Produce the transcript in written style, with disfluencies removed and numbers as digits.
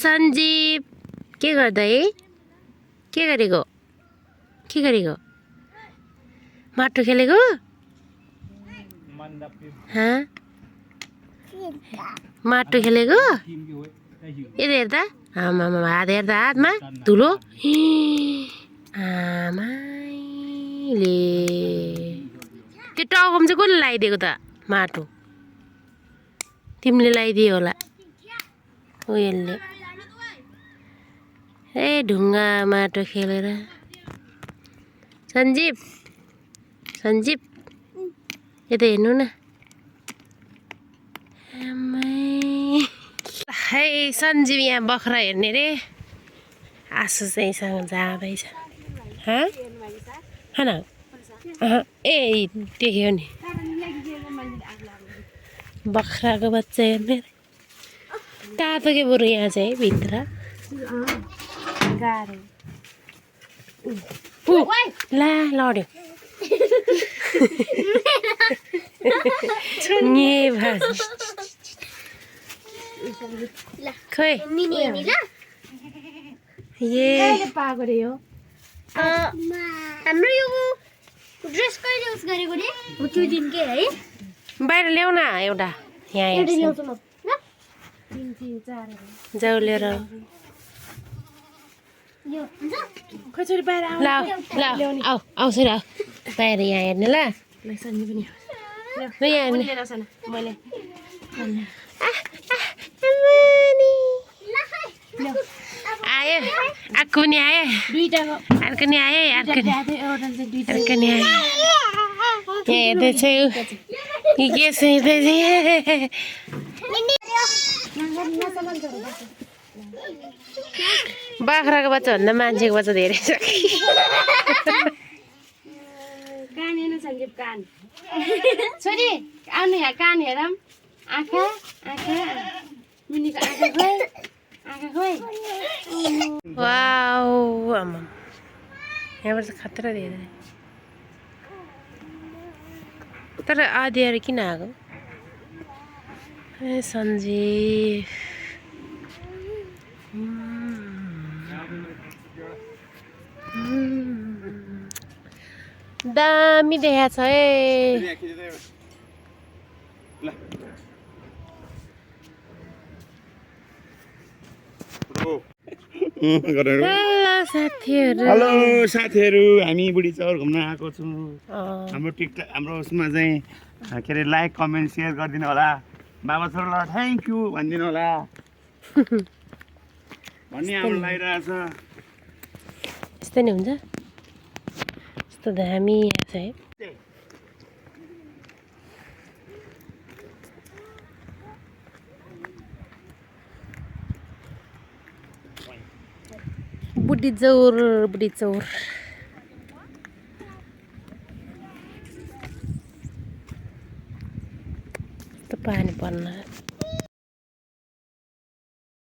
सञ्जीव के गर्दै के गरेको माटो खेलेको माटो खेलेको यता हेर्दा आमामा हात हेर्दा हातमा धुलो आमाले त्यो टाउकोमा चाहिँ कसले लगाइदिएको त माटो तिमीले लगाइदियो होला उयसले ए ढुङ्गा माटो खेलेर सञ्जीव यता हेर्नु न है सञ्जीव यहाँ बख्रा हेर्ने रे आसु चाहिँसँग जाँदैछ ए देख्यो नि बख्राको बच्चा हेर्ने तातो के बरु यहाँ चाहिँ भित्र ला लड्यो खोइ पाएको रे हो हाम्रो यो ड्रेस कहिले उस गरेको रे त्यो दिन के है बाहिर ल्याउ न एउटा यहाँ जाउ लिएर आउँछ र बाहिर यहाँ हेर्ने ल आयो आएको नि आयो अर्को नि आयो अर्को नि आयो यहाँ हेर्दैछ के छ बाख्राको बच्चा भन्दा मान्छेको बच्चा धेरै छ कान हेर्नु सञ्जीव कान छोरी आउनु यहाँ कान हेरौँ आँखा मुनिको आँखा खोइ वाउ आमा यहाँबाट चाहिँ खतरा धेरै तर आधी किन आएको ए सञ्जीव दामी देखा छ है हेलो साथीहरू हामी बुढी चौर घुम्न आएको छौँ हाम्रो टिकटक हाम्रो उसमा चाहिँ के अरे लाइक कमेन्ट सेयर गरिदिनु होला बाबा छोरालाई थ्याङ्क यू भनिदिनु होला भन्ने हाम्रो लागिरहेछ यस्तै नै हुन्छ यस्तो दामी छ है बुढी चौर यस्तो पानी पर्न